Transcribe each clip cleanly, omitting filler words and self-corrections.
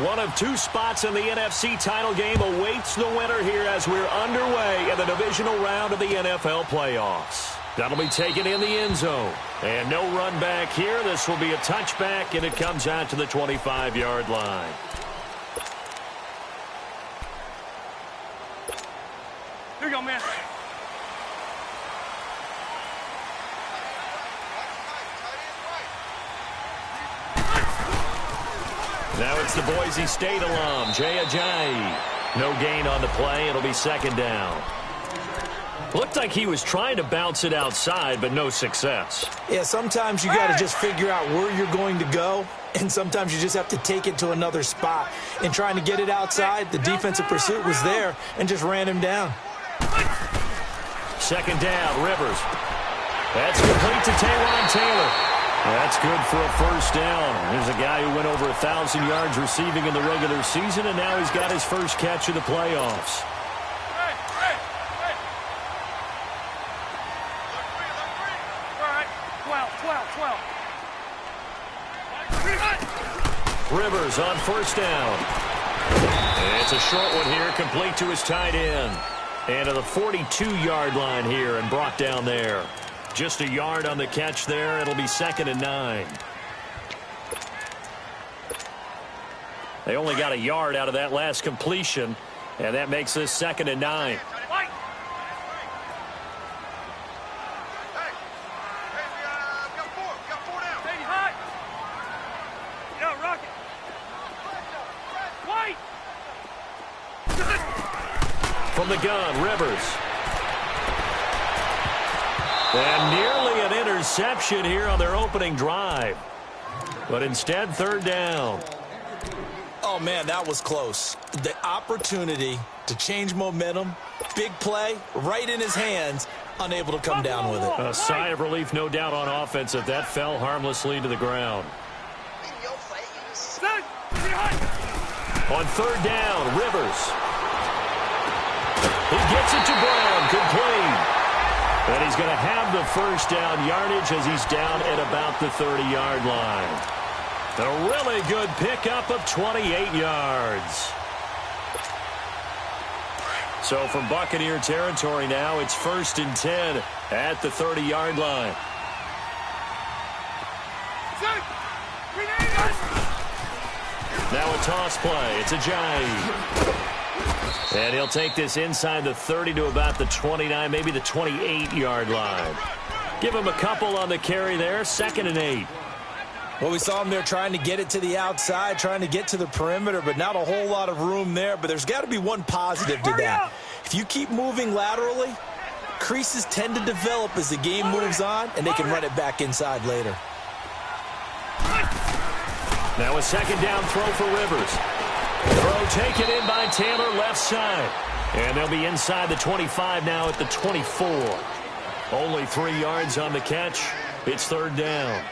One of two spots in the NFC title game awaits the winner here as we're underway in the divisional round of the NFL playoffs. That'll be taken in the end zone. And no run back here. This will be a touchback, and it comes out to the 25-yard line. Here you go, man. Now it's the Boise State alum, Jay Ajayi. No gain on the play. It'll be second down. Looked like he was trying to bounce it outside, but no success. Yeah, sometimes you got to just figure out where you're going to go, and sometimes you just have to take it to another spot. And trying to get it outside, the defensive pursuit was there and just ran him down. Second down, Rivers. That's complete to Taywan Taylor. That's good for a first down. Here's a guy who went over 1,000 yards receiving in the regular season, and now he's got his first catch of the playoffs. Rivers on first down. And it's a short one here, complete to his tight end. And to the 42-yard line here and brought down there. Just a yard on the catch there. It'll be second and 9. They only got a yard out of that last completion, and that makes this second and 9. From the gun, Rivers. And nearly an interception here on their opening drive. But instead, third down. Oh, man, that was close. The opportunity to change momentum, big play, right in his hands, unable to come down with it. A sigh of relief, no doubt, on offense if that fell harmlessly to the ground. On third down, Rivers. He gets it to Brown, complete. And he's going to have the first down yardage as he's down at about the 30-yard line. A really good pickup of 28 yards. So from Buccaneer territory now, it's first and 10 at the 30-yard line. Now a toss play. It's Ajayi. And he'll take this inside the 30 to about the 29, maybe the 28-yard line. Give him a couple on the carry there. Second and 8. Well, we saw him there trying to get it to the outside, trying to get to the perimeter, but not a whole lot of room there. But there's got to be one positive to that. If you keep moving laterally, creases tend to develop as the game moves on, and they can run it back inside later. Now a second down throw for Rivers. Throw taken in by Taylor, left side. And they'll be inside the 25 now at the 24. Only 3 yards on the catch. It's third down.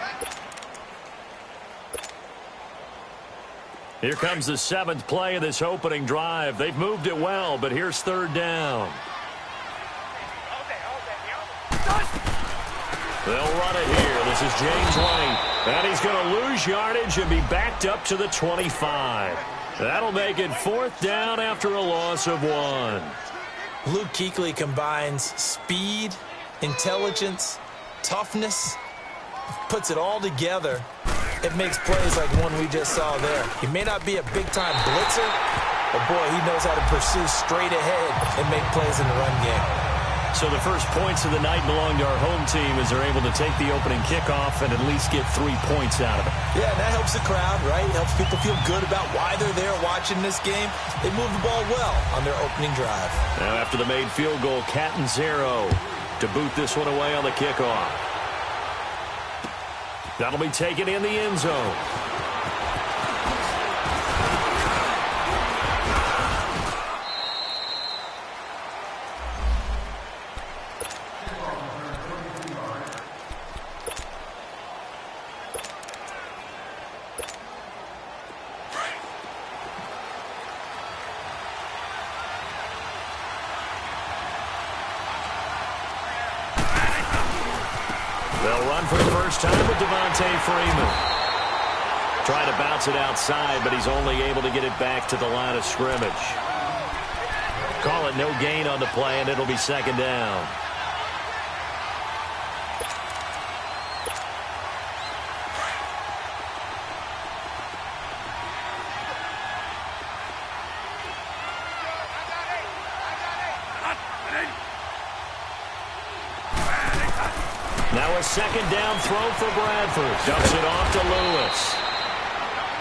Here comes the 7th play of this opening drive. They've moved it well, but here's third down. They'll run it here. This is James White. And he's going to lose yardage and be backed up to the 25. That'll make it fourth down after a loss of 1. Luke Kuechly combines speed, intelligence, toughness, puts it all together. It makes plays like one we just saw there. He may not be a big-time blitzer, but, boy, he knows how to pursue straight ahead and make plays in the run game. So the first points of the night belong to our home team as they're able to take the opening kickoff and at least get 3 points out of it. Yeah, and that helps the crowd, right? Helps people feel good about why they're there watching this game. They move the ball well on their opening drive. Now after the made field goal, Catanzaro to boot this one away on the kickoff. That'll be taken in the end zone. They'll run for the first time with Devontae Freeman. Trying to bounce it outside, but he's only able to get it back to the line of scrimmage. Call it no gain on the play, and it'll be second down. Now a second down throw for Bradford. Dumps it off to Lewis.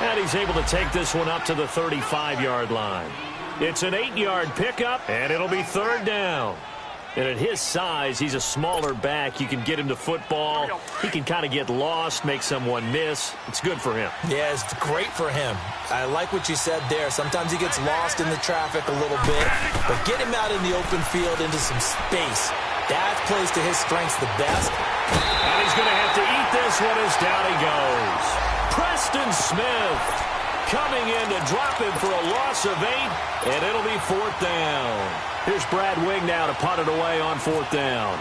And he's able to take this one up to the 35-yard line. It's an 8-yard pickup, and it'll be third down. And at his size, he's a smaller back. You can get him to football. He can kind of get lost, make someone miss. It's good for him. Yeah, it's great for him. I like what you said there. Sometimes he gets lost in the traffic a little bit, but get him out in the open field into some space. That plays to his strengths the best. And he's going to have to eat this one as down he goes. Preston Smith coming in to drop him for a loss of 8, and it'll be fourth down. Here's Brad Wing now to punt it away on fourth down.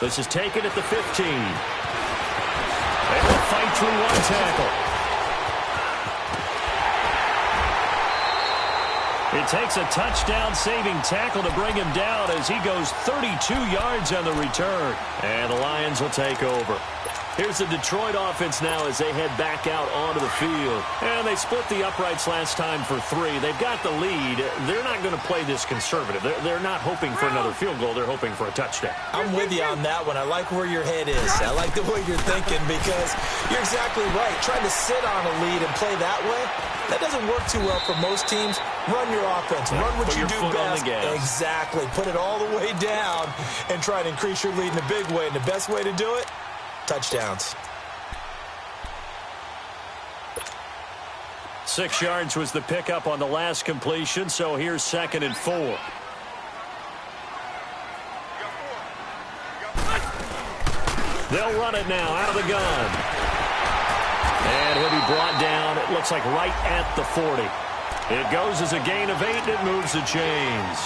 This is taken at the 15. They will fight through one tackle. It takes a touchdown-saving tackle to bring him down as he goes 32 yards on the return. And the Lions will take over. Here's the Detroit offense now as they head back out onto the field. And they split the uprights last time for 3. They've got the lead. They're not going to play this conservative. They're not hoping for another field goal. They're hoping for a touchdown. I'm with you on that one. I like where your head is. I like the way you're thinking because you're exactly right. Trying to sit on a lead and play that way, that doesn't work too well for most teams. Run your offense. Run what you do best. Exactly. Put it all the way down and try to increase your lead in a big way. And the best way to do it, touchdowns. 6 yards was the pickup on the last completion, so here's 2nd and 4. They'll run it now out of the gun. And he'll be brought down, it looks like right at the 40. It goes as a gain of 8, and it moves the chains.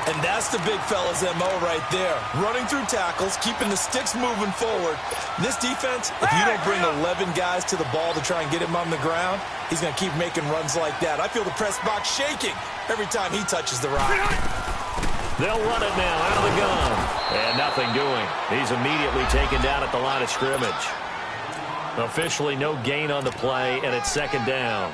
And that's the big fella's MO right there. Running through tackles, keeping the sticks moving forward. This defense, if you don't bring 11 guys to the ball to try and get him on the ground, he's going to keep making runs like that. I feel the press box shaking every time he touches the rock. They'll run it now out of the gun. And nothing doing. He's immediately taken down at the line of scrimmage. Officially no gain on the play, and it's 2nd down.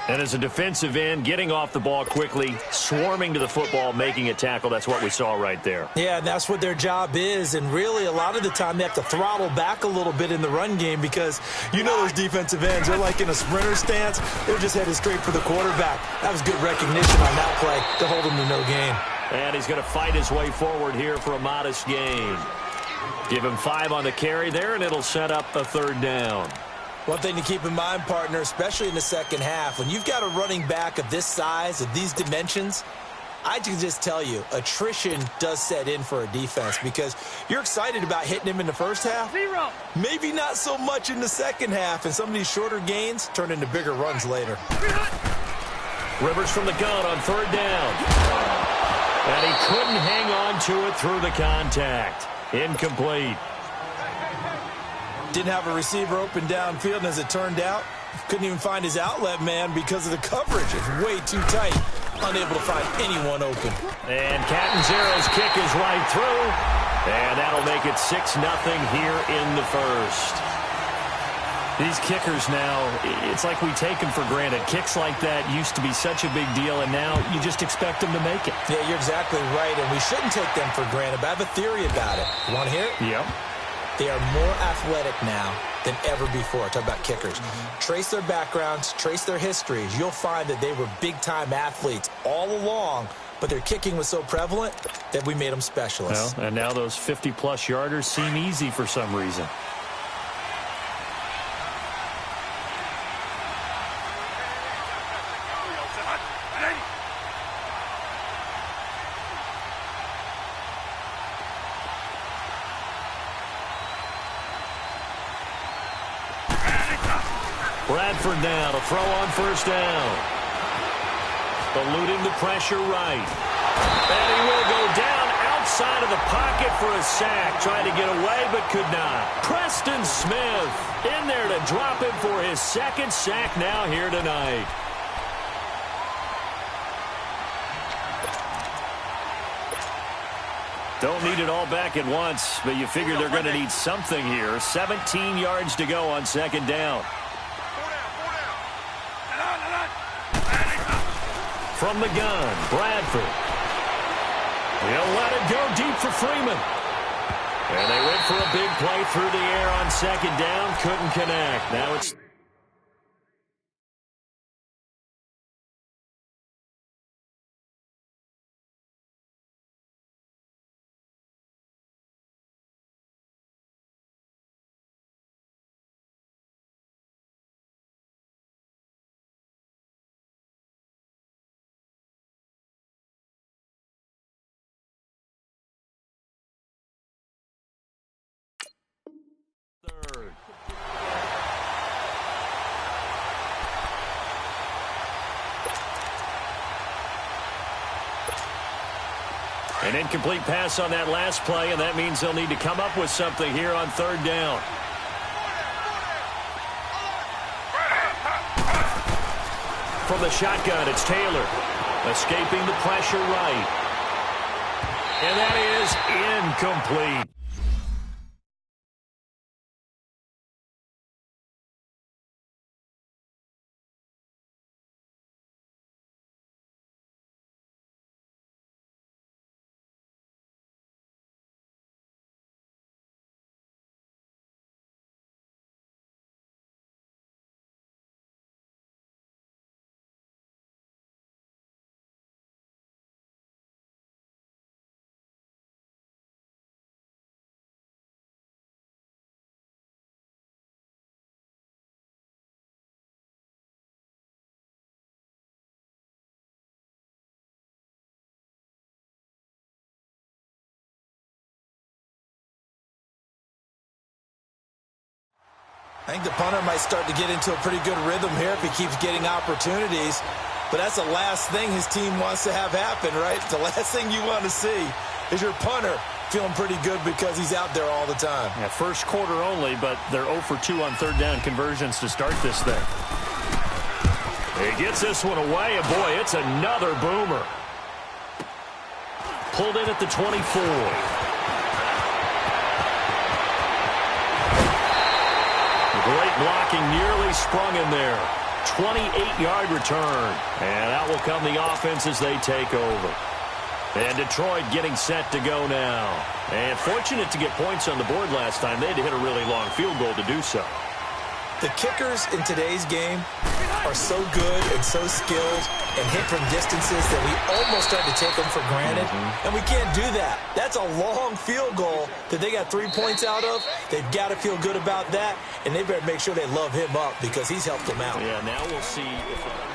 And as a defensive end, getting off the ball quickly, swarming to the football, making a tackle, that's what we saw right there. Yeah, and that's what their job is. And really, a lot of the time, they have to throttle back a little bit in the run game because you know those defensive ends, they're like in a sprinter stance. They're just headed straight for the quarterback. That was good recognition on that play to hold him to no gain. And he's going to fight his way forward here for a modest gain. Give him 5 on the carry there, and it'll set up a 3rd down. One thing to keep in mind, partner, especially in the second half, when you've got a running back of this size, of these dimensions, I can just tell you, attrition does set in for a defense because you're excited about hitting him in the first half. Maybe not so much in the second half, and some of these shorter gains turn into bigger runs later. Rivers from the gun on 3rd down. And he couldn't hang on to it through the contact. Incomplete. Didn't have a receiver open downfield, and as it turned out, couldn't even find his outlet man because of the coverage. It's way too tight. Unable to find anyone open. And Catanzaro's kick is right through. And that'll make it 6-0 here in the first. These kickers now, it's like we take them for granted. Kicks like that used to be such a big deal, and now you just expect them to make it. Yeah, you're exactly right, and we shouldn't take them for granted, but I have a theory about it. You want to hear it? Yep. They are more athletic now than ever before. Talk about kickers. Trace their backgrounds, trace their histories. You'll find that they were big-time athletes all along, but their kicking was so prevalent that we made them specialists. Well, and now those 50-plus yarders seem easy for some reason. Bradford now to throw on 1st down. Eluding the pressure right. And he will go down outside of the pocket for a sack. Trying to get away, but could not. Preston Smith in there to drop him for his second sack now here tonight. Don't need it all back at once, but you figure they're going to need something here. 17 yards to go on second down. From the gun, Bradford. He'll let it go deep for Freeman. And they went for a big play through the air on second down. Couldn't connect. Now it's... third. An incomplete pass on that last play, and that means they'll need to come up with something here on third down. From the shotgun, it's Taylor. Escaping the pressure right. And that is incomplete. I think the punter might start to get into a pretty good rhythm here if he keeps getting opportunities. But that's the last thing his team wants to have happen, right? The last thing you want to see is your punter feeling pretty good because he's out there all the time. Yeah, first quarter only, but they're 0 for 2 on third down conversions to start this thing. He gets this one away, and boy, it's another boomer. Pulled in at the 24. Great blocking, nearly sprung in there. 28-yard return. And out will come the offense as they take over. And Detroit getting set to go now. And fortunate to get points on the board last time. They had to hit a really long field goal to do so. The kickers in today's game are so good and so skilled and hit from distances that we almost start to take them for granted. And we can't do that. That's a long field goal that they got 3 points out of. They've got to feel good about that, and they better make sure they love him up because he's helped them out. Yeah, now we'll see if...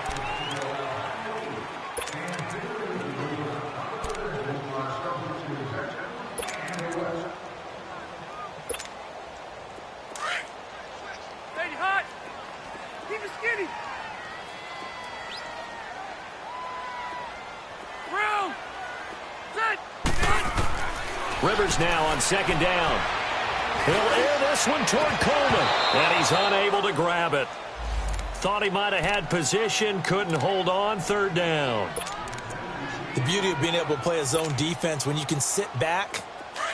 Rivers now on second down. He'll air this one toward Coleman, and he's unable to grab it. Thought he might have had position, couldn't hold on, third down. The beauty of being able to play a zone defense when you can sit back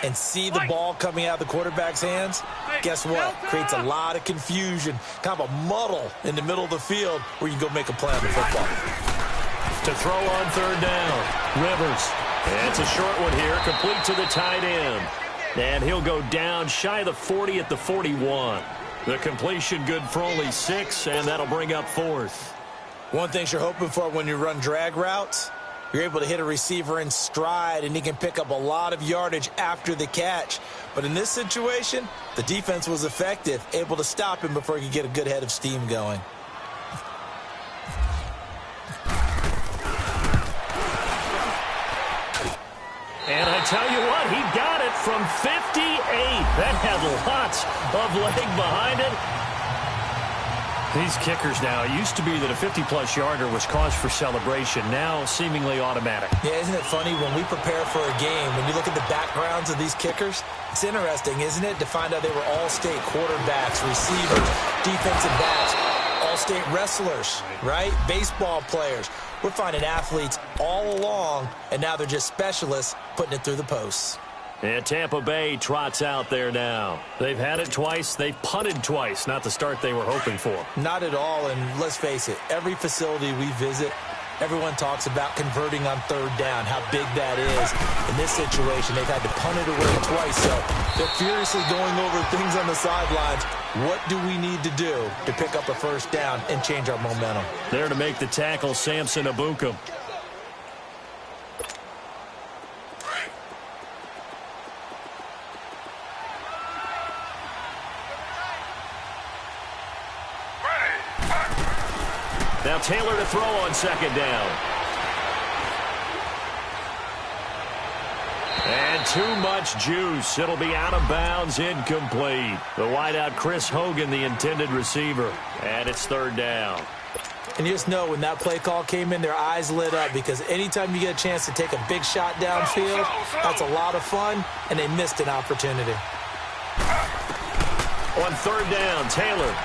and see the ball coming out of the quarterback's hands, guess what? Creates a lot of confusion, kind of a muddle in the middle of the field where you can go make a play on the football. To throw on third down, Rivers. And it's a short one here, complete to the tight end. And he'll go down shy of the 40 at the 41. The completion good for only 6, and that'll bring up fourth. One thing you're hoping for when you run drag routes, you're able to hit a receiver in stride, and he can pick up a lot of yardage after the catch. But in this situation, the defense was effective, able to stop him before he could get a good head of steam going. And I tell you what, he got it from 58. That had lots of leg behind it. These kickers now, it used to be that a 50-plus yarder was cause for celebration. Now, seemingly automatic. Yeah, isn't it funny when we prepare for a game, when you look at the backgrounds of these kickers, it's interesting, isn't it, to find out they were all-state quarterbacks, receivers, defensive backs, all-state wrestlers, right? Baseball players. We're finding athletes all along, and now they're just specialists putting it through the posts. And Tampa Bay trots out there now. They've had it twice. They've punted twice. Not the start they were hoping for. Not at all, and let's face it, every facility we visit, everyone talks about converting on third down, how big that is. In this situation, they've had to punt it away twice, so they're furiously going over things on the sidelines. What do we need to do to pick up a first down and change our momentum? There to make the tackle, Samson Abuka. Now Taylor to throw on second down. And too much juice. It'll be out of bounds, incomplete. The wideout, Chris Hogan, the intended receiver. And it's third down. And you just know when that play call came in, their eyes lit up, because anytime you get a chance to take a big shot downfield, that's a lot of fun, and they missed an opportunity. On third down, Taylor.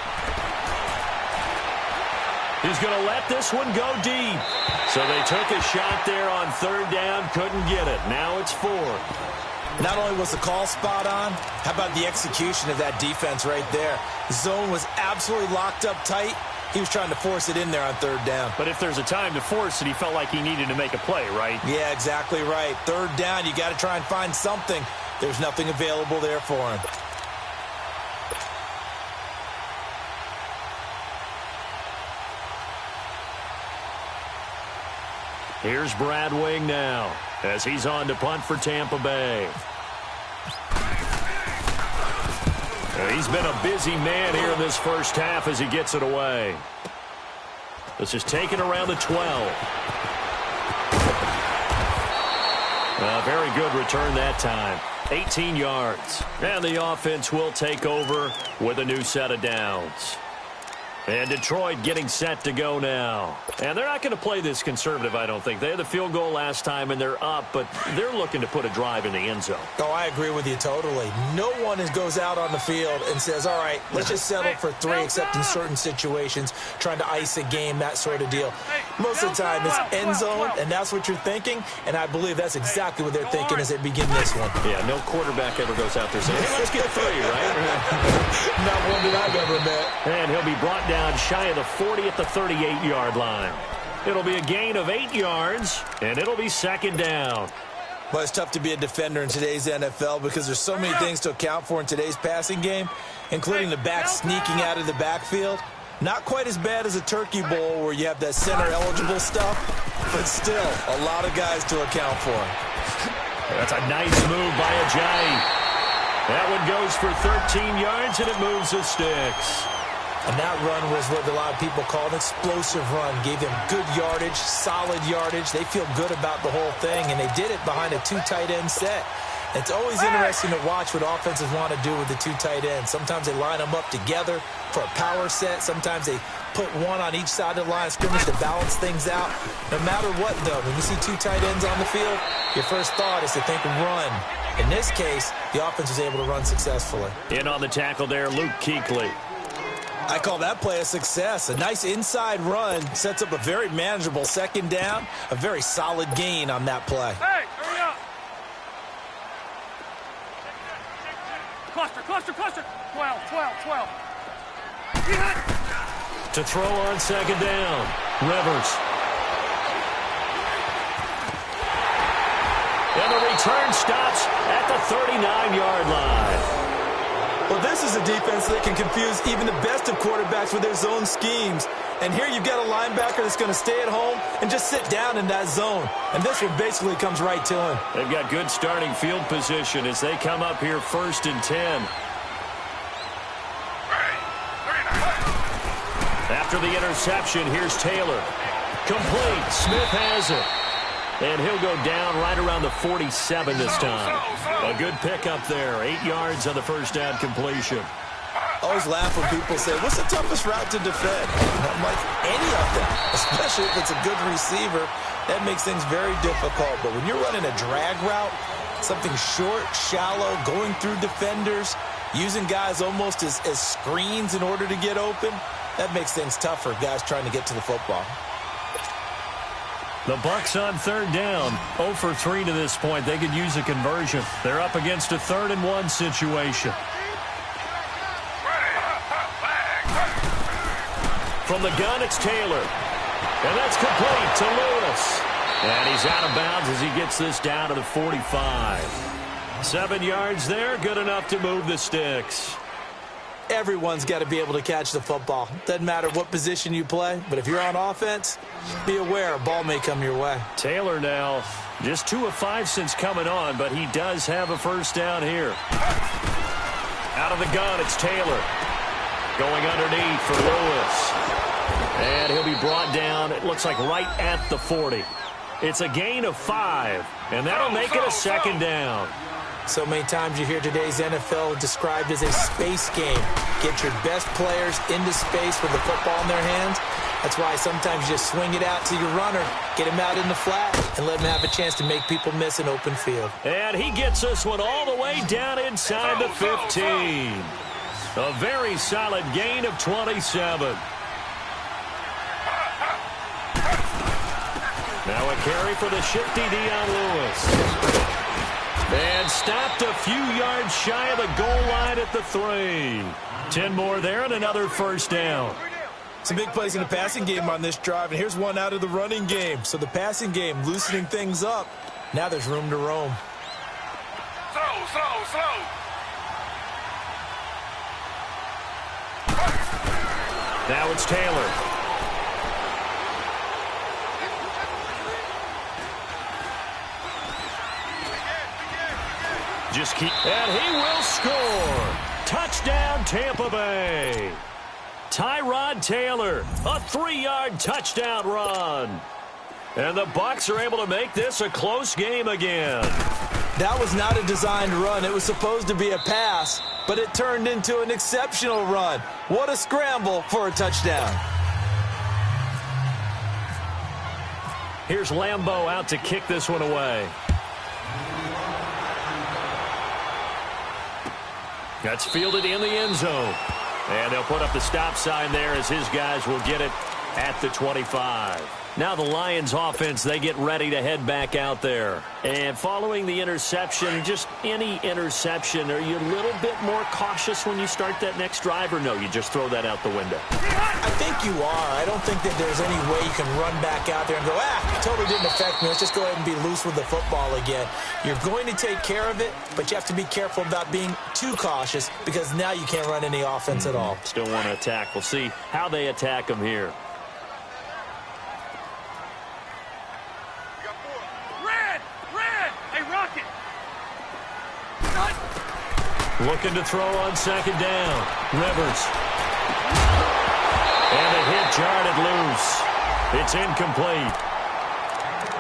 He's going to let this one go deep. So they took a shot there on third down, couldn't get it. Now it's fourth. Not only was the call spot on, how about the execution of that defense right there? The zone was absolutely locked up tight. He was trying to force it in there on third down. But if there's a time to force it, he felt like he needed to make a play, right? Yeah, exactly right. Third down, you got to try and find something. There's nothing available there for him. Here's Brad Wing now as he's on to punt for Tampa Bay. He's been a busy man here in this first half as he gets it away. This is taken around the 12. A very good return that time. 18 yards. And the offense will take over with a new set of downs. And Detroit getting set to go now. And they're not going to play this conservative, I don't think. They had the field goal last time, and they're up, but they're looking to put a drive in the end zone. Oh, I agree with you totally. No one goes out on the field and says, all right, let's just settle for three, except in certain situations, trying to ice a game, that sort of deal. Most of the time, it's end zone, and that's what you're thinking, and I believe that's exactly what they're thinking as they begin this one. Yeah, no quarterback ever goes out there saying, hey, let's get three, right? Not one that I've ever met. And he'll be brought down shy of the 40 at the 38-yard line. It'll be a gain of 8 yards, and it'll be second down. Well, it's tough to be a defender in today's NFL because there's so many things to account for in today's passing game, including the back sneaking out of the backfield. Not quite as bad as a turkey bowl where you have that center-eligible stuff, but still a lot of guys to account for. That's a nice move by Ajayi. That one goes for 13 yards, and it moves the sticks. And that run was what a lot of people call an explosive run. Gave them good yardage, solid yardage. They feel good about the whole thing, and they did it behind a two tight end set. It's always interesting to watch what offenses want to do with the two tight ends. Sometimes they line them up together for a power set. Sometimes they put one on each side of the line of scrimmage to balance things out. No matter what, though, when you see two tight ends on the field, your first thought is to think run. In this case, the offense was able to run successfully. In on the tackle there, Luke Kuechly. I call that play a success. A nice inside run sets up a very manageable second down. A very solid gain on that play. Hey, hurry up. Cluster. 12. To throw on second down, Rivers. And the return stops at the 39-yard line. Well, this is a defense that can confuse even the best of quarterbacks with their zone schemes. And here you've got a linebacker that's going to stay at home and just sit down in that zone. And this one basically comes right to him. They've got good starting field position as they come up here 1st and 10. After the interception, here's Taylor. Complete. Smith has it. And he'll go down right around the 47 this time. A good pickup there. 8 yards on the first down completion. I always laugh when people say, what's the toughest route to defend? And I'm like, any of them, especially if it's a good receiver. That makes things very difficult. But when you're running a drag route, something short, shallow, going through defenders, using guys almost as screens in order to get open, that makes things tough for guys trying to get to the football. The Bucs on third down, 0 for 3 to this point. They could use a conversion. They're up against a 3rd-and-1 situation. From the gun, it's Taylor. And that's complete to Lewis. And he's out of bounds as he gets this down to the 45. 7 yards there, good enough to move the sticks. Everyone's got to be able to catch the football. Doesn't matter what position you play, but if you're on offense, be aware a ball may come your way. Taylor now just 2 of 5 since coming on, but he does have a first down here. Out of the gun, it's Taylor. Going underneath for Lewis. And he'll be brought down, it looks like right at the 40. It's a gain of 5, and that'll make it a 2nd down. So many times you hear today's NFL described as a space game. Get your best players into space with the football in their hands. That's why sometimes you just swing it out to your runner, get him out in the flat, and let him have a chance to make people miss an open field. And he gets this one all the way down inside the 15. A very solid gain of 27. Now a carry for the shifty Dion Lewis. And stopped a few yards shy of the goal line at the 3. 10 more there and another first down. Some big plays in the passing game on this drive, and here's one out of the running game. So the passing game loosening things up. Now there's room to roam. Slow. Now it's Taylor. Just keep, and he will score. Touchdown, Tampa Bay. Tyrod Taylor, a 3-yard touchdown run. And the Bucs are able to make this a close game again. That was not a designed run. It was supposed to be a pass, but it turned into an exceptional run. What a scramble for a touchdown. Here's Lambeau out to kick this one away. That's fielded in the end zone. And they'll put up the stop sign there as his guys will get it at the 25. Now the Lions offense, they get ready to head back out there. And following the interception, just any interception, are you a little bit more cautious when you start that next drive, or no, you just throw that out the window? I think you are. I don't think that there's any way you can run back out there and go, totally didn't affect me. Let's just go ahead and be loose with the football again. You're going to take care of it, but you have to be careful about being too cautious because now you can't run any offense at all. Still want to attack. We'll see how they attack them here. Looking to throw on second down. Rivers. And the hit jarred it loose. It's incomplete.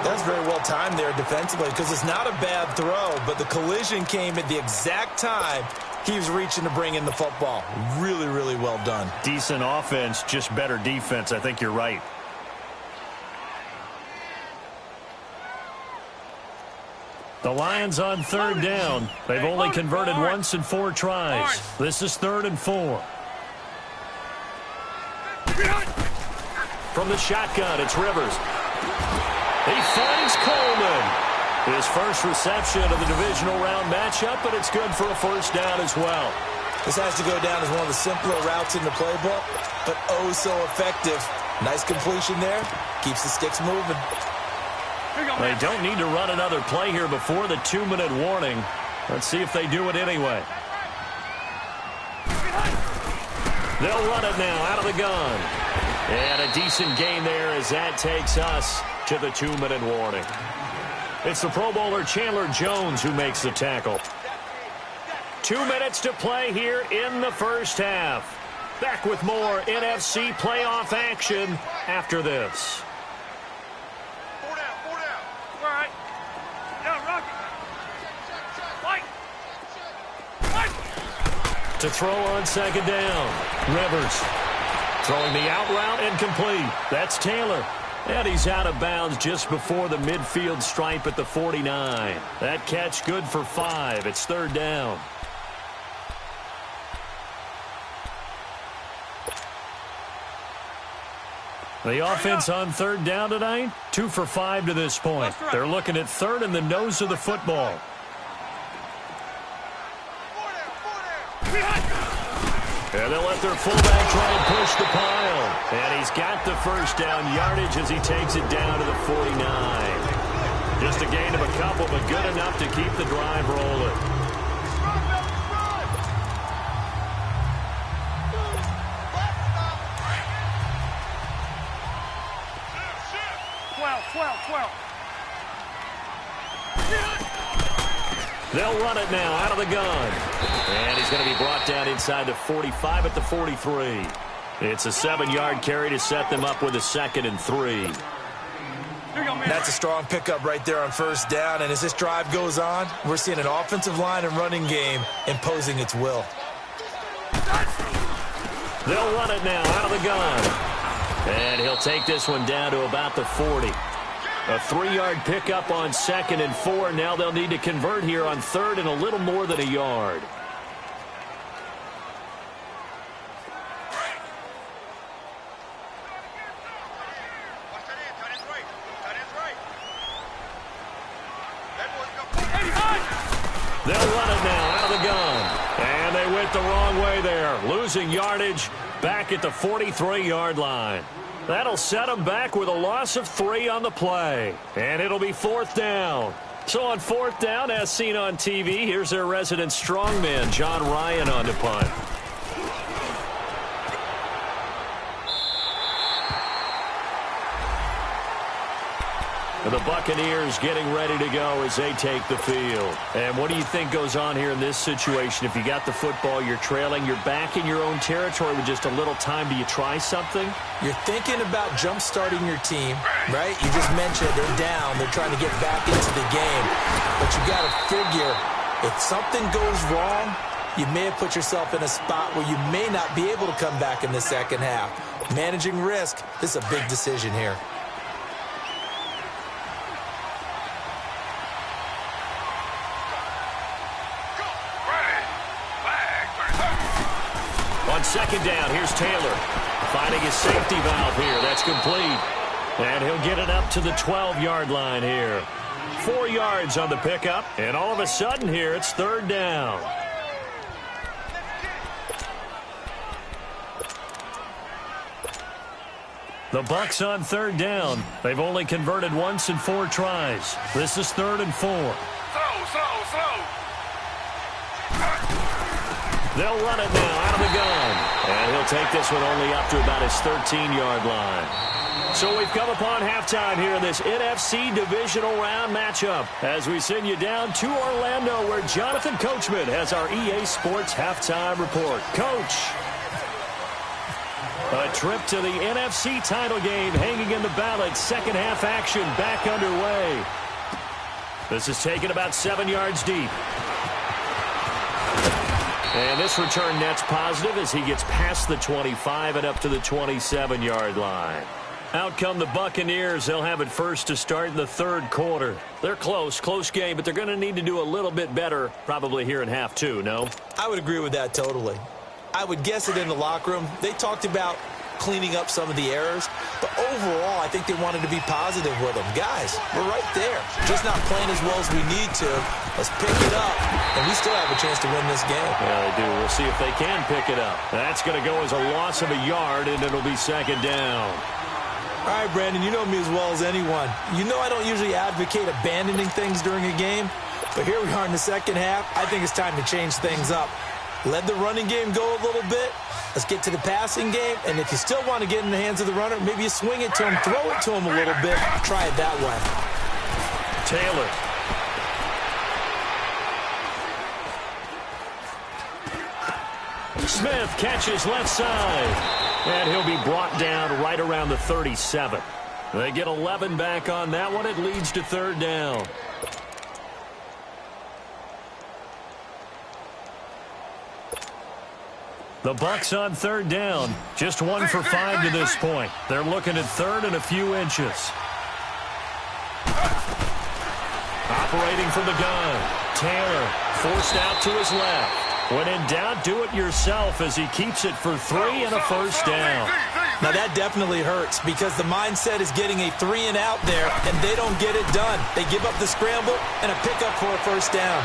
That's very well timed there defensively because it's not a bad throw, but the collision came at the exact time he was reaching to bring in the football. Really, really well done. Decent offense, just better defense. I think you're right. The Lions on third down. They've only converted once in 4 tries. This is 3rd and 4. From the shotgun, it's Rivers. He finds Coleman. His first reception of the divisional round matchup, but it's good for a first down as well. This has to go down as one of the simpler routes in the playbook, but oh so effective. Nice completion there. Keeps the sticks moving. They don't need to run another play here before the 2-minute warning. Let's see if they do it anyway. They'll run it now out of the gun. And a decent gain there as that takes us to the 2-minute warning. It's the Pro Bowler Chandler Jones who makes the tackle. 2 minutes to play here in the first half. Back with more NFC playoff action after this. to throw on second down. Rivers throwing the out route incomplete. That's Taylor. And he's out of bounds just before the midfield stripe at the 49. That catch good for 5. It's third down. The offense on third down tonight, 2 for 5 to this point. They're looking at third in the nose of the football. And they'll let their fullback try and push the pile. And he's got the first down yardage as he takes it down to the 49. Just a gain of a couple, but good enough to keep the drive rolling. They'll run it now out of the gun. And he's going to be brought down inside the 45 at the 43. It's a 7-yard carry to set them up with a 2nd and 3. That's a strong pickup right there on first down. And as this drive goes on, we're seeing an offensive line and running game imposing its will. They'll run it now out of the gun. And he'll take this one down to about the 40. A 3-yard pickup on 2nd and 4. Now they'll need to convert here on 3rd and a little more than a yard. They'll run it now out of the gun. And they went the wrong way there. Losing yardage back at the 43-yard line. That'll set them back with a loss of 3 on the play. And it'll be 4th down. So on 4th down, as seen on TV, here's their resident strongman, John Ryan, on the punt. And the Buccaneers getting ready to go as they take the field. And what do you think goes on here in this situation? If you got the football, you're trailing, you're back in your own territory with just a little time. Do you try something? You're thinking about jump-starting your team, right? You just mentioned they're down. They're trying to get back into the game. But you got to figure, if something goes wrong, you may have put yourself in a spot where you may not be able to come back in the second half. Managing risk, this is a big decision here. On second down, here's Taylor. Finding his safety valve here. That's complete. And he'll get it up to the 12-yard line here. 4 yards on the pickup. And all of a sudden here, it's third down. The Bucs on third down. They've only converted once in 4 tries. This is 3rd and 4. Slow. They'll run it now out of the gun. And he'll take this one only up to about his 13-yard line. So we've come upon halftime here in this NFC divisional round matchup as we send you down to Orlando where Jonathan Coachman has our EA Sports halftime report. Coach, a trip to the NFC title game hanging in the balance. Second half action back underway. This is taken about 7 yards deep. And this return net's positive as he gets past the 25 and up to the 27-yard line. Out come the Buccaneers. They'll have it first to start in the 3rd quarter. They're close game, but they're going to need to do a little bit better probably here in half 2, no? I would agree with that totally. I would guess it in the locker room. They talked about cleaning up some of the errors, but overall, I think they wanted to be positive with them. Guys, we're right there. Just not playing as well as we need to. Let's pick it up, and we still have a chance to win this game. Yeah, they do. We'll see if they can pick it up. That's going to go as a loss of a yard, and it'll be second down. All right, Brandon, you know me as well as anyone. You know I don't usually advocate abandoning things during a game, but here we are in the second half. I think it's time to change things up. Let the running game go a little bit. Let's get to the passing game, and if you still want to get in the hands of the runner, maybe you swing it to him, throw it to him a little bit, try it that way. Taylor. Smith catches left side, and he'll be brought down right around the 37. They get 11 back on that one. It leads to third down. The Bucs on third down. Just 1 for 5 to this point. They're looking at third and a few inches. Operating from the gun. Taylor forced out to his left. When in doubt, do it yourself as he keeps it for 3 and a first down. Now that definitely hurts because the mindset is getting a 3 and out there, and they don't get it done. They give up the scramble and a pickup for a first down.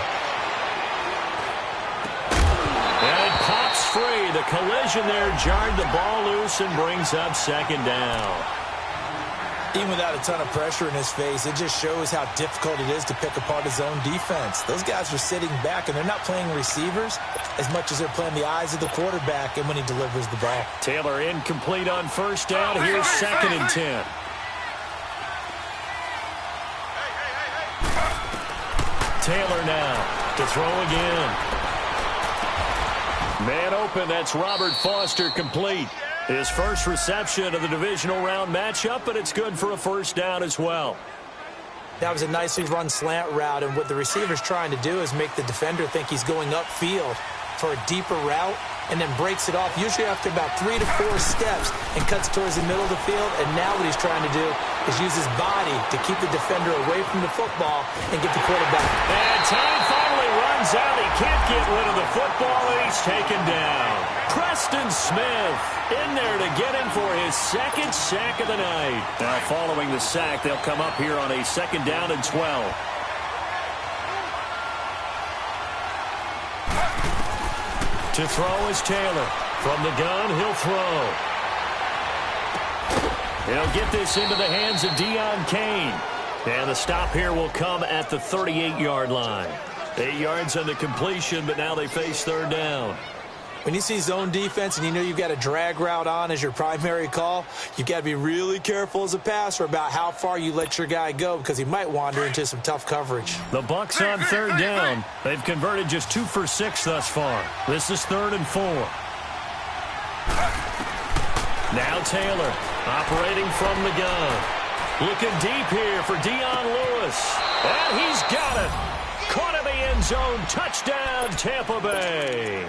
And it pops free. The collision there jarred the ball loose and brings up second down. Even without a ton of pressure in his face, it just shows how difficult it is to pick apart his own defense. Those guys are sitting back, and they're not playing receivers as much as they're playing the eyes of the quarterback and when he delivers the ball. Taylor incomplete on first down. Here's 2nd and 10. Taylor now to throw again. Man open, that's Robert Foster complete. His first reception of the divisional round matchup, but it's good for a first down as well. That was a nicely run slant route, and what the receiver's trying to do is make the defender think he's going upfield for a deeper route and then breaks it off, usually after about 3 to 4 steps, and cuts towards the middle of the field. And now what he's trying to do is use his body to keep the defender away from the football and get the quarterback. And time finally runs out. He can't get rid of the football, and he's taken down. Preston Smith in there to get him for his 2nd sack of the night. Now following the sack, they'll come up here on a 2nd down and 12. To throw is Taylor. From the gun, he'll throw. He'll get this into the hands of Deon Cain. And the stop here will come at the 38-yard line. 8 yards on the completion, but now they face third down. When you see zone defense and you know you've got a drag route on as your primary call, you've got to be really careful as a passer about how far you let your guy go because he might wander into some tough coverage. The Bucs on third down. They've converted just 2 for 6 thus far. This is 3rd and 4. Now Taylor operating from the gun. Looking deep here for Dion Lewis. And he's got it. Caught in the end zone. Touchdown, Tampa Bay.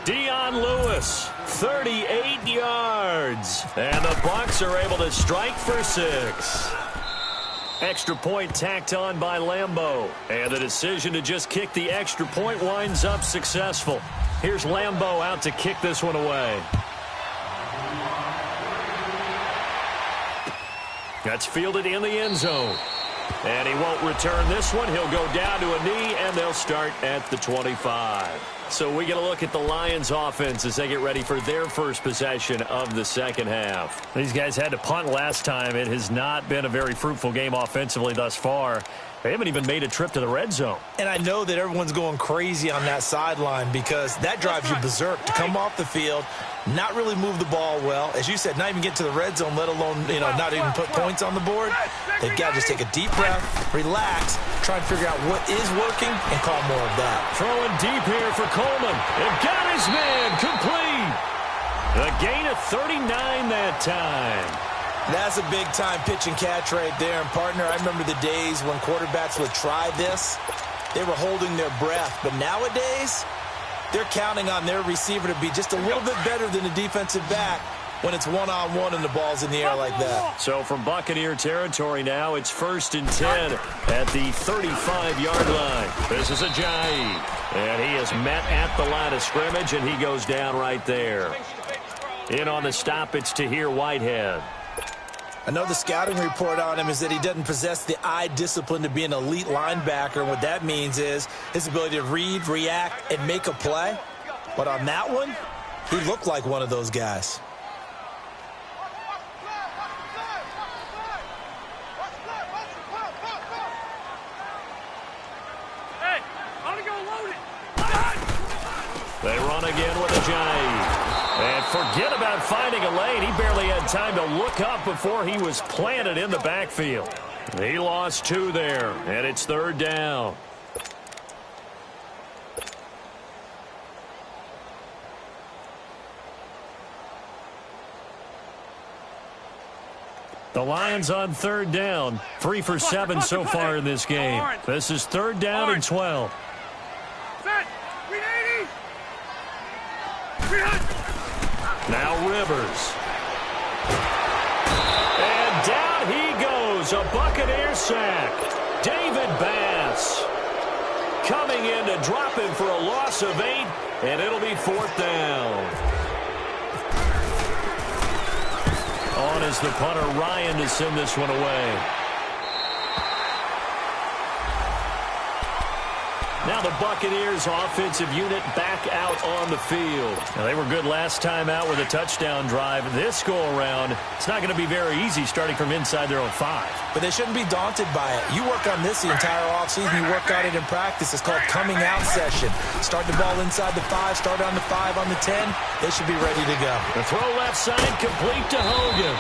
Dion Lewis, 38 yards. And the Bucs are able to strike for 6. Extra point tacked on by Lambeau. And the decision to just kick the extra point winds up successful. Here's Lambeau out to kick this one away. That's fielded in the end zone. And he won't return this one. He'll go down to a knee, and they'll start at the 25. So we get a look at the Lions offense as they get ready for their first possession of the second half. These guys had to punt last time. It has not been a very fruitful game offensively thus far. They haven't even made a trip to the red zone. And I know that everyone's going crazy on that sideline because that drives you berserk to come off the field, not really move the ball well. As you said, not even get to the red zone, let alone, not even put points on the board. They've got to just take a deep breath, relax, try and figure out what is working, and call more of that. Throwing deep here for Coleman. And got his man complete. A gain of 39 that time. That's a big-time pitch and catch right there. And, partner, I remember the days when quarterbacks would try this. They were holding their breath. But nowadays, they're counting on their receiver to be just a little bit better than the defensive back when it's one-on-one and the ball's in the air like that. So from Buccaneer territory now, it's 1st and 10 at the 35-yard line. This is Ajayi. And he is met at the line of scrimmage, and he goes down right there. In on the stop, it's Tahir Whitehead. I know the scouting report on him is that he doesn't possess the eye discipline to be an elite linebacker. And what that means is his ability to read, react, and make a play. But on that one, he looked like one of those guys. Hey, I'm gonna go load it. They run again with Ajayi. And forget about finding a lane. He barely had time to look up before he was planted in the backfield. He lost 2 there, and it's 3rd down. The Lions on 3rd down. 3 for 7 so far in this game. This is 3rd down and 12. Set. 380. 300. Now Rivers. And down he goes. A Buccaneer sack. David Bass coming in to drop him for a loss of 8, and it'll be 4th down. On is the punter, Ryan, to send this one away. Now the Buccaneers offensive unit back out on the field. Now they were good last time out with a touchdown drive. This go-around, it's not going to be very easy starting from inside their own 5. But they shouldn't be daunted by it. You work on this the entire offseason. You work on it in practice. It's called coming out session. Start the ball inside the 5, start on the 5, on the 10. They should be ready to go. The throw left side complete to Hogan.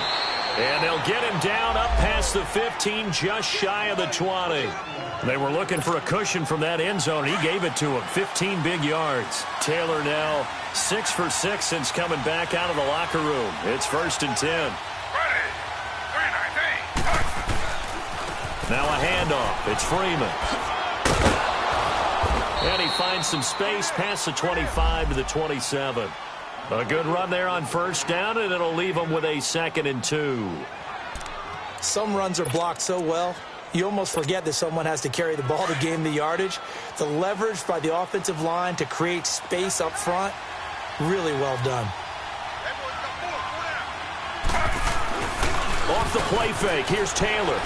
And they'll get him down up past the 15, just shy of the 20. They were looking for a cushion from that end zone. He gave it to him. 15 big yards. Taylor now 6 for 6 since coming back out of the locker room. It's 1st and 10. Now a handoff. It's Freeman. And he finds some space past the 25 to the 27. A good run there on 1st down, and it'll leave them with a 2nd and 2. Some runs are blocked so well, you almost forget that someone has to carry the ball to gain the yardage. The leverage by the offensive line to create space up front, really well done. Off the play fake, here's Taylor.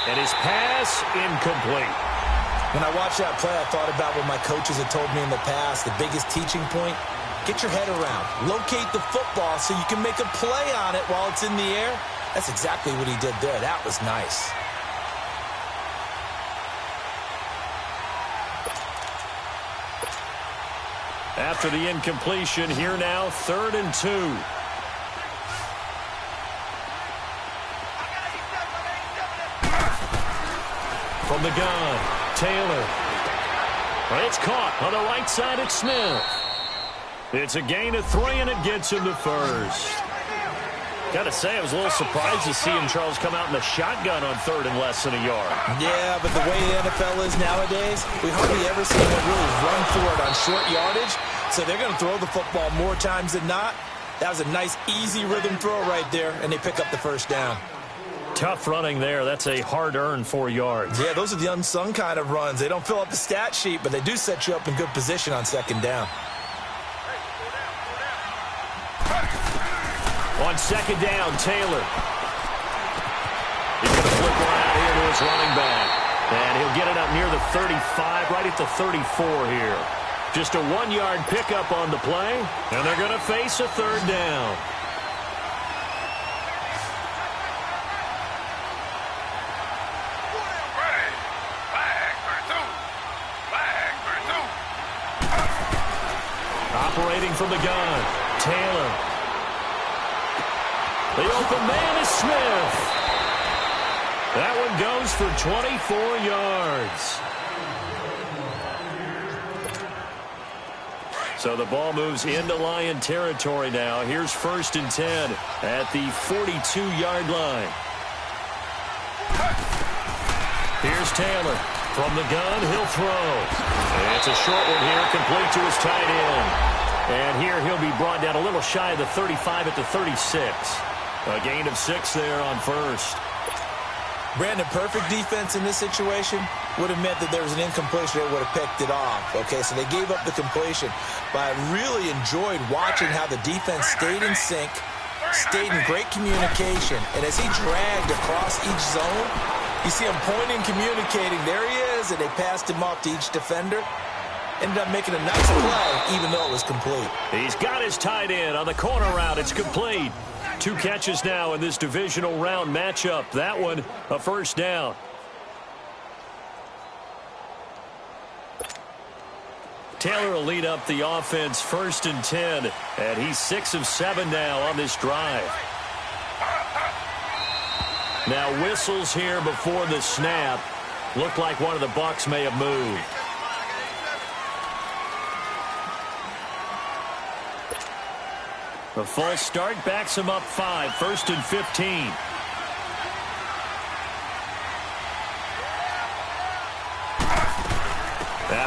And his pass incomplete. When I watched that play, I thought about what my coaches had told me in the past. The biggest teaching point, get your head around. Locate the football so you can make a play on it while it's in the air. That's exactly what he did there. That was nice. After the incompletion, here now, 3rd and 2. From the gun, Taylor. It's caught on the right side at Smith. It's a gain of 3, and it gets him to 1st. Got to say, I was a little surprised to see him, Charles, come out in the shotgun on 3rd and less than a yard. Yeah, but the way the NFL is nowadays, we hardly ever see anyone really run for it on short yardage. So they're going to throw the football more times than not. That was a nice, easy rhythm throw right there, and they pick up the 1st down. Tough running there. That's a hard-earned 4 yards. Yeah, those are the unsung kind of runs. They don't fill up the stat sheet, but they do set you up in good position on 2nd down. On 2nd down, Taylor. He's going to flip one out here to his running back. And he'll get it up near the 35, right at the 34 here. Just a 1-yard pickup on the play, and they're going to face a 3rd down. Operating from the gun, Taylor. The open man is Smith. That one goes for 24 yards. So the ball moves into Lion territory now. Here's 1st and 10 at the 42-yard line. Here's Taylor. From the gun, he'll throw. And it's a short one here, complete to his tight end. And here he'll be brought down a little shy of the 35 at the 36. A gain of 6 there on 1st. Brandon, perfect defense in this situation would have meant that there was an incompletion. They would have picked it off. Okay, so they gave up the completion. But I really enjoyed watching how the defense stayed in sync, stayed in great communication. And as he dragged across each zone, you see him pointing, communicating. There he is, and they passed him off to each defender. Ended up making a nice play, even though it was complete. He's got his tight end on the corner route. It's complete. 2 catches now in this divisional round matchup. That one, a 1st down. Taylor will lead up the offense 1st and 10, and he's 6 of 7 now on this drive. Now whistles here before the snap. Looked like one of the Bucs may have moved. The false start backs him up 5, 1st and 15.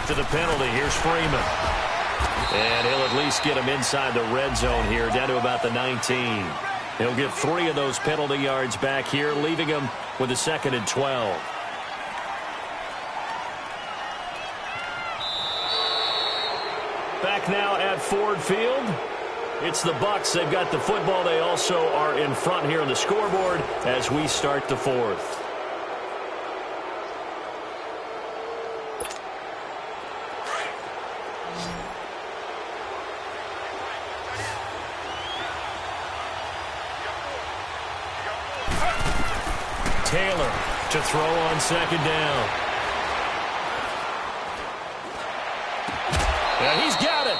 After the penalty, here's Freeman. And he'll at least get him inside the red zone here, down to about the 19. He'll get 3 of those penalty yards back here, leaving him with a 2nd and 12. Back now at Ford Field. It's the Bucs. They've got the football. They also are in front here on the scoreboard as we start the 4th. Taylor to throw on 2nd down. And he's got it.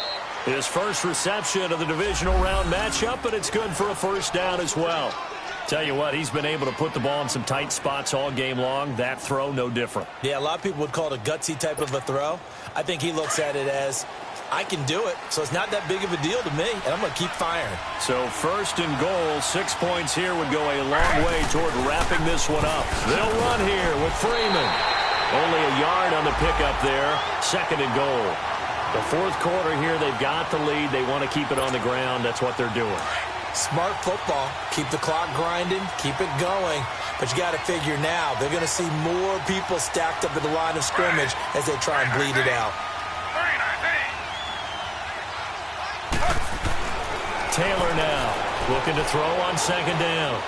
His first reception of the divisional round matchup, but it's good for a 1st down as well. Tell you what, he's been able to put the ball in some tight spots all game long. That throw, no different. Yeah, a lot of people would call it a gutsy type of a throw. I think he looks at it as, I can do it, so it's not that big of a deal to me, and I'm going to keep firing. So 1st and goal, 6 points here would go a long way toward wrapping this one up. They'll run here with Freeman. Only a yard on the pickup there, 2nd and goal. The 4th quarter here, they've got the lead. They want to keep it on the ground. That's what they're doing. Smart football. Keep the clock grinding. Keep it going. But you got to figure now, they're going to see more people stacked up at the line of scrimmage as they try and bleed it out. Taylor now looking to throw on 2nd down.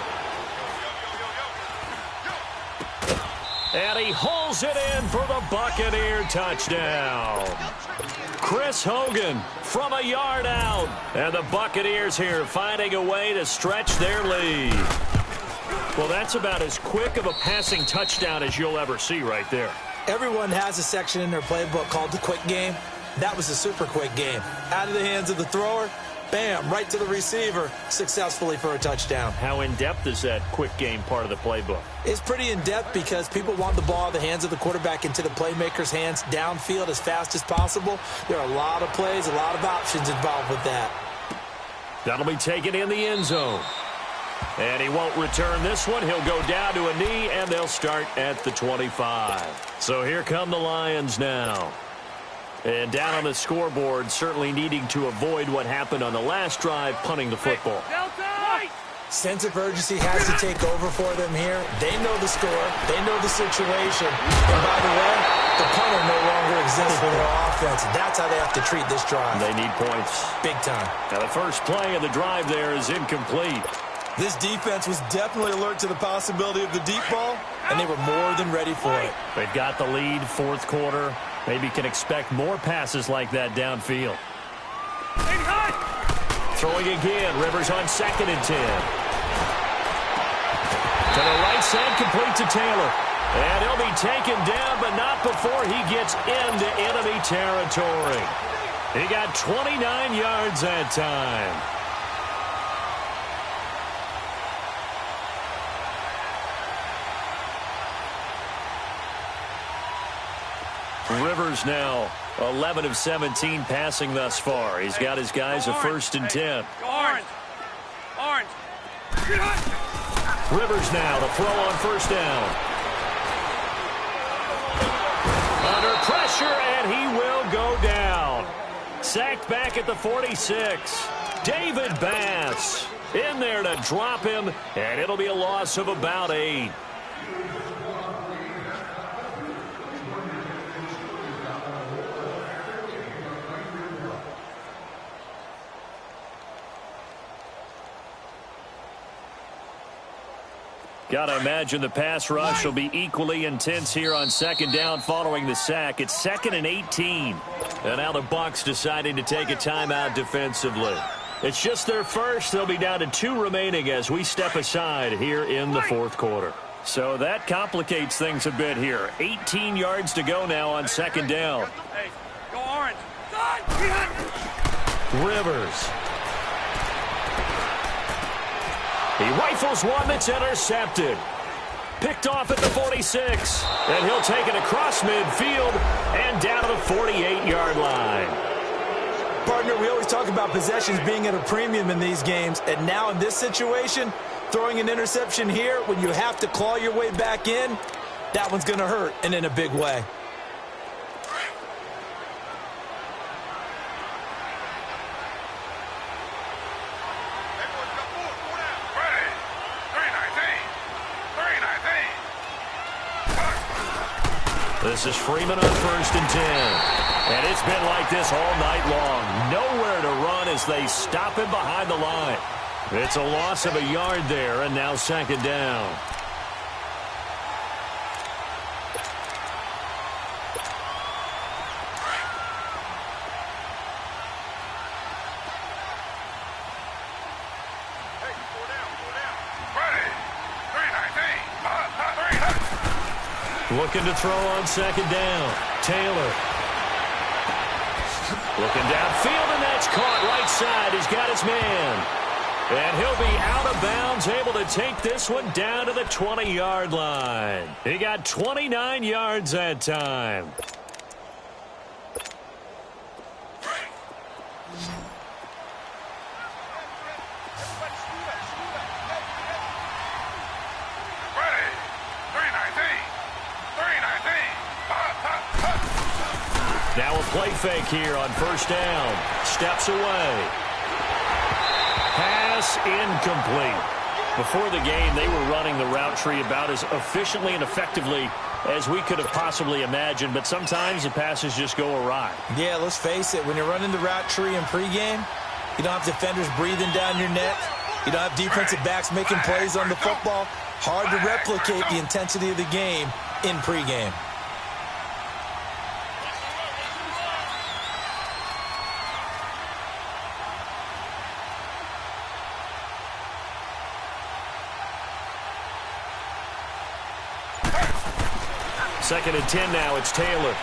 And he hauls it in for the Buccaneer touchdown. Chris Hogan from a yard out. And the Buccaneers here finding a way to stretch their lead. Well, that's about as quick of a passing touchdown as you'll ever see right there. Everyone has a section in their playbook called the quick game. That was a super quick game. Out of the hands of the thrower, bam, right to the receiver, successfully for a touchdown. How in-depth is that quick game part of the playbook? It's pretty in-depth because people want the ball out of the hands of the quarterback into the playmaker's hands downfield as fast as possible. There are a lot of plays, a lot of options involved with that. That'll be taken in the end zone. And he won't return this one. He'll go down to a knee, and they'll start at the 25. So here come the Lions now. And down on the scoreboard, certainly needing to avoid what happened on the last drive, punting the football. Sense of urgency has to take over for them here. They know the score. They know the situation. And by the way, the punter no longer exists for their offense. That's how they have to treat this drive. They need points. Big time. Now the first play of the drive there is incomplete. This defense was definitely alert to the possibility of the deep ball, and they were more than ready for it. They've got the lead, 4th quarter. Maybe can expect more passes like that downfield. Throwing again, Rivers on 2nd and 10. To the right side, complete to Taylor. And he'll be taken down, but not before he gets into enemy territory. He got 29 yards that time. Rivers now 11 of 17 passing thus far. He's got his guys a 1st and 10. Orange. Orange. Rivers now to throw on 1st down. Under pressure, and he will go down. Sacked back at the 46. David Bass in there to drop him, and it'll be a loss of about 8. Got to imagine the pass rush will be equally intense here on 2nd down following the sack. It's 2nd and 18. And now the Bucs deciding to take a timeout defensively. It's just their first. They'll be down to 2 remaining as we step aside here in the 4th quarter. So that complicates things a bit here. 18 yards to go now on 2nd down. Hey, go orange. Rivers. He rifles one that's intercepted. Picked off at the 46. And he'll take it across midfield and down to the 48-yard line. Partner, we always talk about possessions being at a premium in these games. And now in this situation, throwing an interception here when you have to claw your way back in, that one's going to hurt, and in a big way. This is Freeman on 1st and 10. And it's been like this all night long. Nowhere to run as they stop him behind the line. It's a loss of a yard there, and now 2nd down. Looking to throw on 2nd down. Taylor. Looking downfield, and that's caught right side. He's got his man. And he'll be out of bounds, able to take this one down to the 20-yard line. He got 29 yards that time. Now a play fake here on 1st down. Steps away. Pass incomplete. Before the game, they were running the route tree about as efficiently and effectively as we could have possibly imagined, but sometimes the passes just go awry. Yeah, let's face it. When you're running the route tree in pregame, you don't have defenders breathing down your neck. You don't have defensive backs making plays on the football. Hard to replicate the intensity of the game in pregame. Second and 10 now, it's Taylor.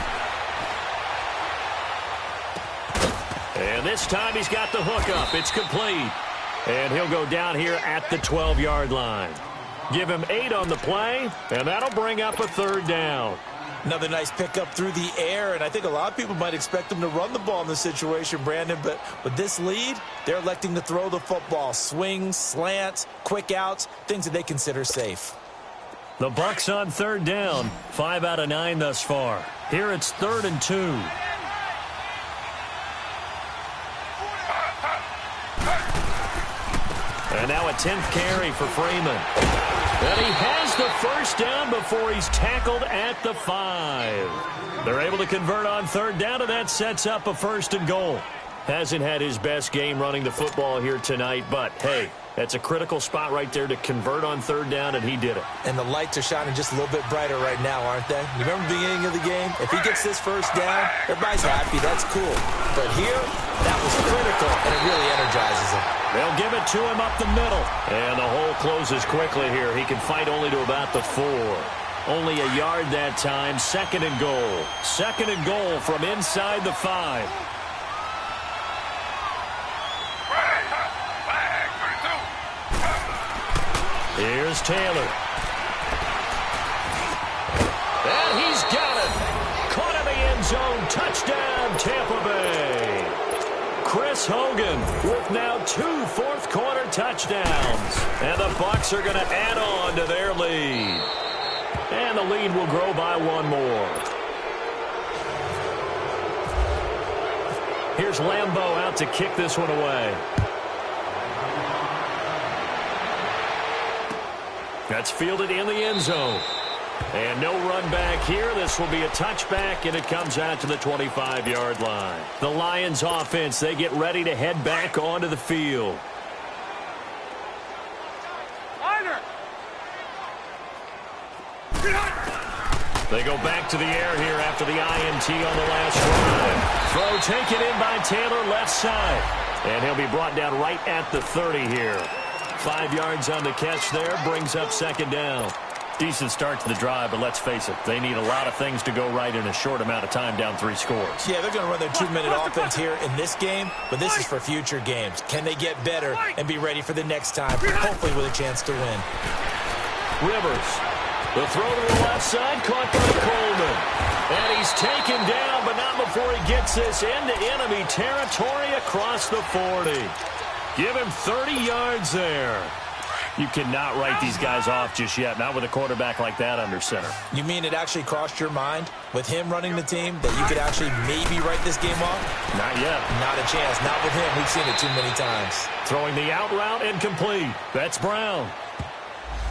And this time he's got the hook up. It's complete. And he'll go down here at the 12-yard line. Give him 8 on the play, and that'll bring up a 3rd down. Another nice pickup through the air, and I think a lot of people might expect him to run the ball in this situation, Brandon, but with this lead, they're electing to throw the football. Swings, slants, quick outs, things that they consider safe. The Bucs on 3rd down, 5 out of 9 thus far. Here it's 3rd and 2. And now a 10th carry for Freeman. And he has the 1st down before he's tackled at the 5. They're able to convert on 3rd down, and that sets up a 1st and goal. Hasn't had his best game running the football here tonight, but hey, that's a critical spot right there to convert on 3rd down, and he did it. And the lights are shining just a little bit brighter right now, aren't they? You remember the beginning of the game? If he gets this 1st down, everybody's happy. That's cool. But here, that was critical, and it really energizes him. They'll give it to him up the middle. And the hole closes quickly here. He can fight only to about the 4. Only a yard that time. 2nd and goal. 2nd and goal from inside the 5. Here's Taylor. And he's got it. Caught in the end zone. Touchdown, Tampa Bay. Chris Hogan with now 2 fourth-quarter touchdowns. And the Bucs are going to add on to their lead. And the lead will grow by 1 more. Here's Lambeau out to kick this one away. That's fielded in the end zone. And no run back here. This will be a touchback, and it comes out to the 25-yard line. The Lions offense, they get ready to head back onto the field. They go back to the air here after the INT on the last drive. Throw taken in by Taylor, left side. And he'll be brought down right at the 30 here. 5 yards on the catch there, brings up 2nd down. Decent start to the drive, but let's face it, they need a lot of things to go right in a short amount of time, down 3 scores. Yeah, they're going to run their 2-minute offense here in this game, but this is for future games. Can they get better and be ready for the next time, hopefully with a chance to win? Rivers, the throw to the left side, caught by Coleman. And he's taken down, but not before he gets this into enemy territory across the 40. Give him 30 yards there. You cannot write these guys off just yet, not with a quarterback like that under center. You mean it actually crossed your mind with him running the team that you could actually maybe write this game off? Not yet. Not a chance. Not with him. We've seen it too many times. Throwing the out route incomplete. That's Brown.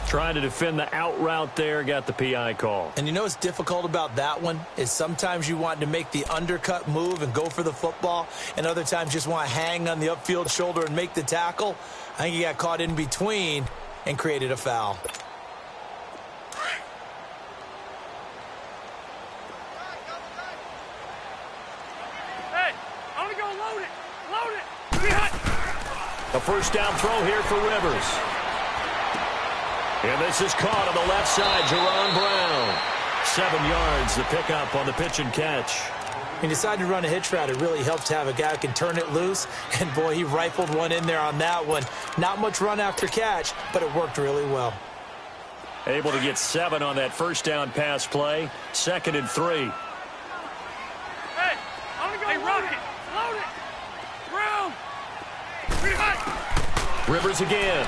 Trying to defend the out route there, got the PI call. And you know what's difficult about that one is sometimes you want to make the undercut move and go for the football, and other times just want to hang on the upfield shoulder and make the tackle. I think he got caught in between and created a foul. Hey, I'm gonna go load it. Load it. Be hot. A first down throw here for Rivers. And this is caught on the left side, Jerron Brown. 7 yards, the pickup on the pitch and catch. He decided to run a hitch route. It really helps to have a guy who can turn it loose. And, boy, he rifled one in there on that one. Not much run after catch, but it worked really well. Able to get 7 on that first down pass play. 2nd and 3. Hey, I'm gonna go load it. Load it. Brown. Be hot. Rivers again.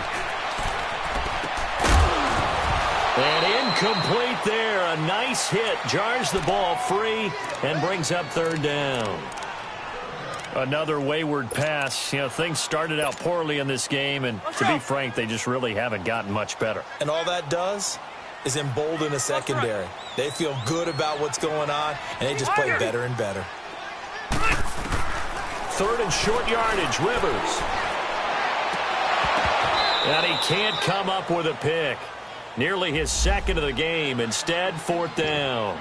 And incomplete there. A nice hit. Jars the ball free and brings up 3rd down. Another wayward pass. You know, things started out poorly in this game, and to be frank, they just really haven't gotten much better. And all that does is embolden a secondary. They feel good about what's going on, and they just play better and better. 3rd and short yardage, Rivers. And he can't come up with a pick. Nearly his 2nd of the game. Instead, 4th down.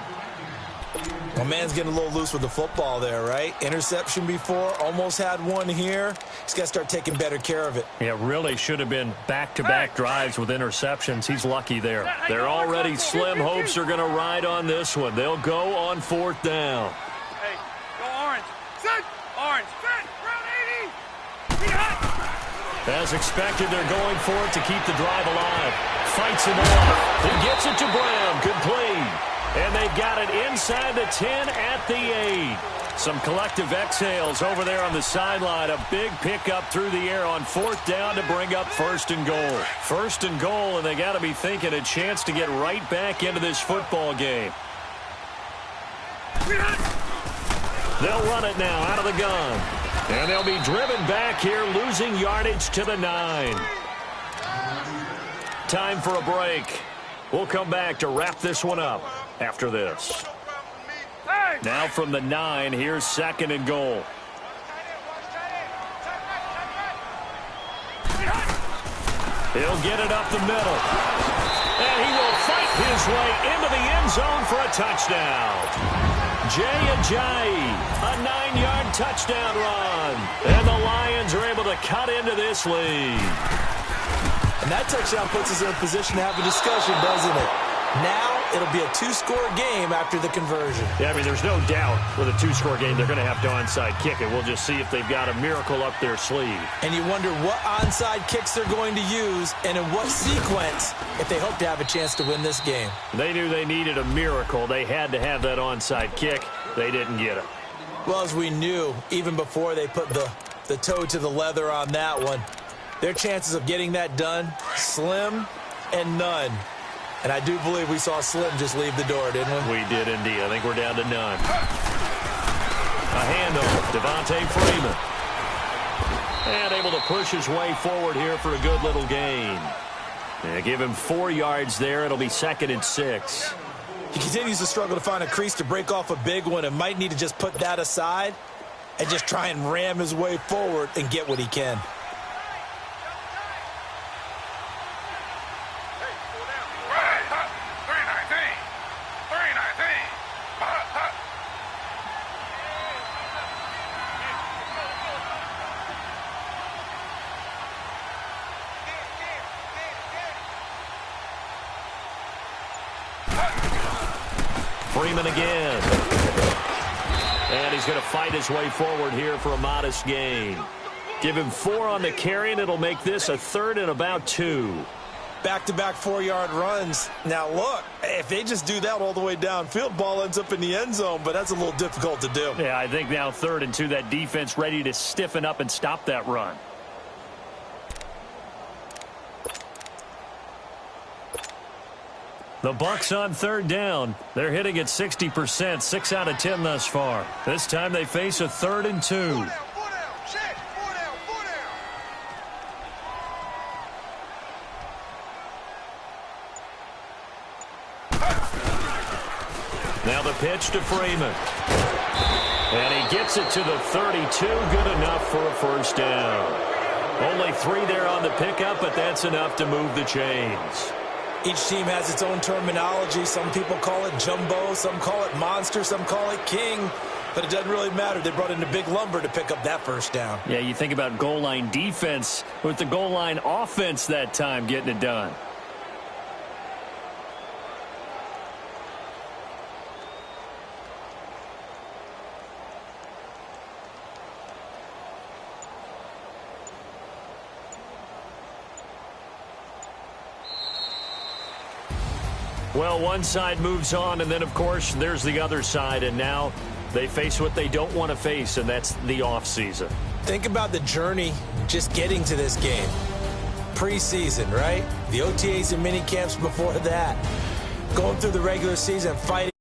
Well, man's getting a little loose with the football there, right? Interception before, almost had one here. He's got to start taking better care of it. Yeah, really should have been back-to-back drives with interceptions. He's lucky there. They're already slim hopes are going to ride on this one. They'll go on 4th down. Hey, go orange. Set. Orange. Set. Brown 80. Be hot. As expected, they're going for it to keep the drive alive. Fights it off. He gets it to Brown. Complete. And they've got it inside the 10 at the 8. Some collective exhales over there on the sideline. A big pickup through the air on 4th down to bring up 1st and goal. 1st and goal, and they got to be thinking a chance to get right back into this football game. They'll run it now out of the gun. And they'll be driven back here, losing yardage to the 9. Time for a break. We'll come back to wrap this one up after this. Now from the 9, here's 2nd and goal. He'll get it up the middle. And he will fight his way into the end zone for a touchdown. Jay Ajayi, a 9-yard touchdown run. And the Lions are able to cut into this lead. And that touchdown puts us in a position to have a discussion, doesn't it? Now it'll be a 2-score game after the conversion. Yeah, I mean, there's no doubt with a 2-score game they're going to have to onside kick it. We'll just see if they've got a miracle up their sleeve. And you wonder what onside kicks they're going to use and in what sequence if they hope to have a chance to win this game. They knew they needed a miracle. They had to have that onside kick. They didn't get it. Well, as we knew, even before they put the toe to the leather on that one, their chances of getting that done, slim and none. And I do believe we saw Slim just leave the door, didn't we? We did indeed. I think we're down to none. A handoff, Devontae Freeman. And able to push his way forward here for a good little gain. Yeah, give him 4 yards there. It'll be 2nd and 6. He continues to struggle to find a crease to break off a big one and might need to just put that aside and just try and ram his way forward and get what he can. Freeman again. And he's going to fight his way forward here for a modest gain. Give him 4 on the carry, and it'll make this a 3rd and about 2. Back-to-back 4-yard runs. Now, look, if they just do that all the way downfield, ball ends up in the end zone, but that's a little difficult to do. Yeah, I think now 3rd and 2, that defense ready to stiffen up and stop that run. The Bucs on 3rd down. They're hitting at 60%, 6 out of 10 thus far. This time they face a 3rd and 2. Now the pitch to Freeman. And he gets it to the 32. Good enough for a first down. Only 3 there on the pickup, but that's enough to move the chains. Each team has its own terminology. Some people call it jumbo, some call it monster, some call it king. But it doesn't really matter. They brought in a big lumber to pick up that first down. Yeah, you think about goal line defense with the goal line offense that time getting it done. Well, one side moves on, and then, of course, there's the other side, and now they face what they don't want to face, and that's the offseason. Think about the journey just getting to this game. Preseason, right? The OTAs and mini camps before that. Going through the regular season, fighting.